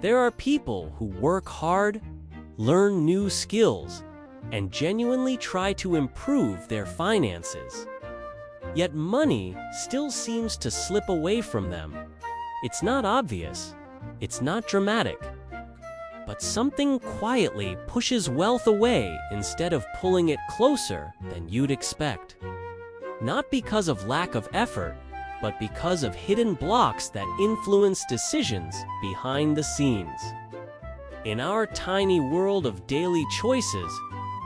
There are people who work hard, learn new skills, and genuinely try to improve their finances. Yet money still seems to slip away from them. It's not obvious, it's not dramatic, but something quietly pushes wealth away instead of pulling it closer than you'd expect. Not because of lack of effort, but because of hidden blocks that influence decisions behind the scenes. In our tiny world of daily choices,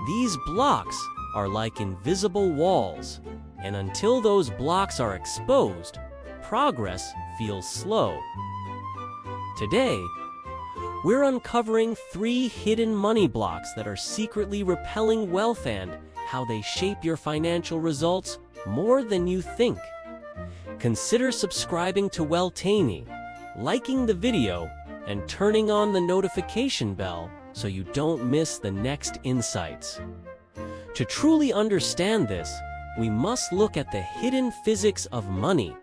these blocks are like invisible walls, and until those blocks are exposed, progress feels slow. Today, we're uncovering 3 hidden money blocks that are secretly repelling wealth and how they shape your financial results more than you think. Consider subscribing to Wealtiny, liking the video, and turning on the notification bell so you don't miss the next insights. To truly understand this, we must look at the hidden physics of money.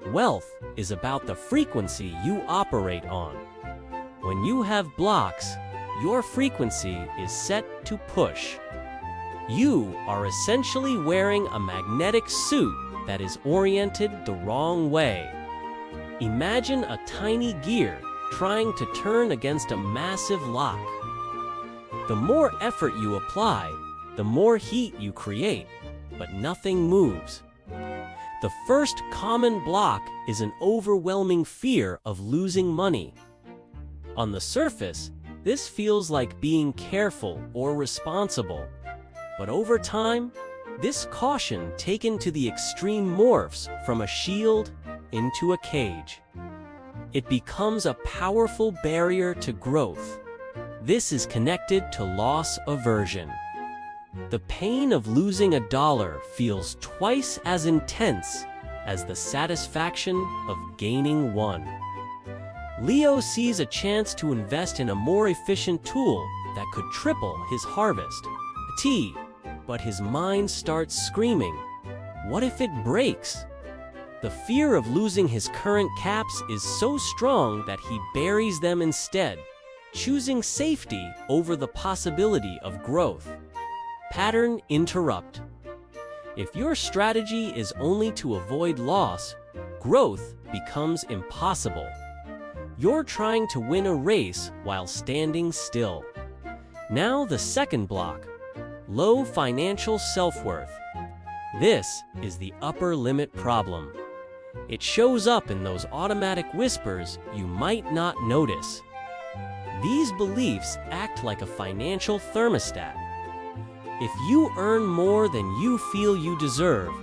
Wealth is about the frequency you operate on. When you have blocks, your frequency is set to push. You are essentially wearing a magnetic suit that is oriented the wrong way. Imagine a tiny gear trying to turn against a massive lock. The more effort you apply, the more heat you create, but nothing moves. The first common block is an overwhelming fear of losing money. On the surface, this feels like being careful or responsible, but over time, this caution taken to the extreme morphs from a shield into a cage. It becomes a powerful barrier to growth. This is connected to loss aversion. The pain of losing $1 feels twice as intense as the satisfaction of gaining $1. Leo sees a chance to invest in a more efficient tool that could triple his harvest. But his mind starts screaming, what if it breaks? The fear of losing his current caps is so strong that he buries them instead, choosing safety over the possibility of growth. Pattern interrupt. If your strategy is only to avoid loss, growth becomes impossible. You're trying to win a race while standing still. Now the second block. Low financial self-worth. This is the upper limit problem. It shows up in those automatic whispers you might not notice. These beliefs act like a financial thermostat. If you earn more than you feel you deserve,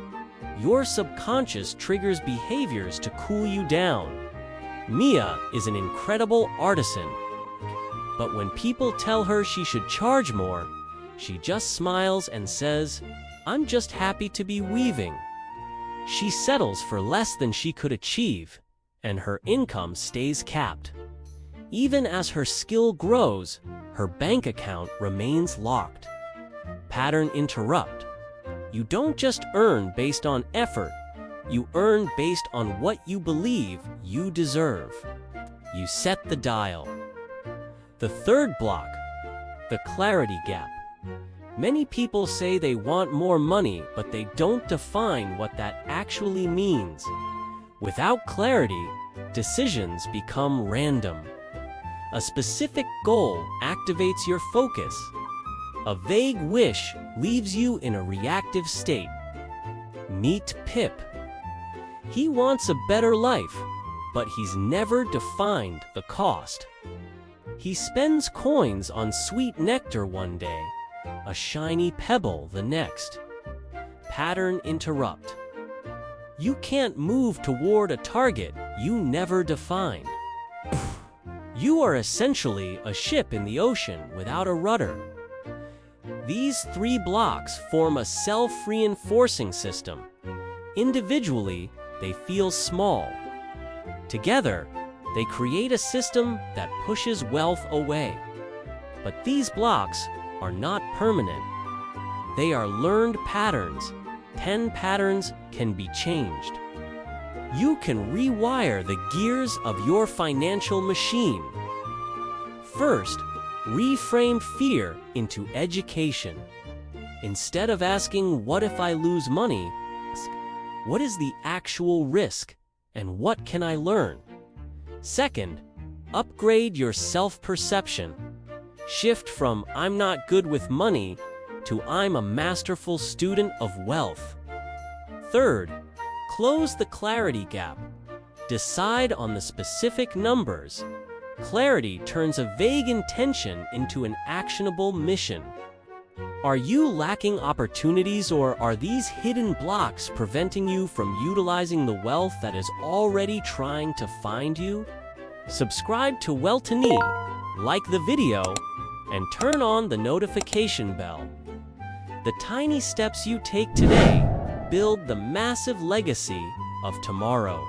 your subconscious triggers behaviors to cool you down. Mia is an incredible artisan, but when people tell her she should charge more, she just smiles and says, I'm just happy to be weaving. She settles for less than she could achieve, and her income stays capped. Even as her skill grows, her bank account remains locked. Pattern interrupt. You don't just earn based on effort, you earn based on what you believe you deserve. You set the dial. The third block, the clarity gap. Many people say they want more money, but they don't define what that actually means. Without clarity, decisions become random. A specific goal activates your focus. A vague wish leaves you in a reactive state. Meet Pip. He wants a better life, but he's never defined the cost. He spends coins on sweet nectar one day, a shiny pebble the next. Pattern interrupt. You can't move toward a target you never defined. You are essentially a ship in the ocean without a rudder. These 3 blocks form a self-reinforcing system. Individually, they feel small. Together, they create a system that pushes wealth away. But these blocks are not permanent. They are learned patterns. 10 patterns can be changed. You can rewire the gears of your financial machine. First, reframe fear into education. Instead of asking, "What if I lose money?" ask, "What is the actual risk, and what can I learn?" Second, upgrade your self-perception. Shift from "I'm not good with money" to "I'm a masterful student of wealth." Third, close the clarity gap. Decide on the specific numbers. Clarity turns a vague intention into an actionable mission. Are you lacking opportunities, or are these hidden blocks preventing you from utilizing the wealth that is already trying to find you? Subscribe to Wealtiny, like the video, and turn on the notification bell. The tiny steps you take today build the massive legacy of tomorrow.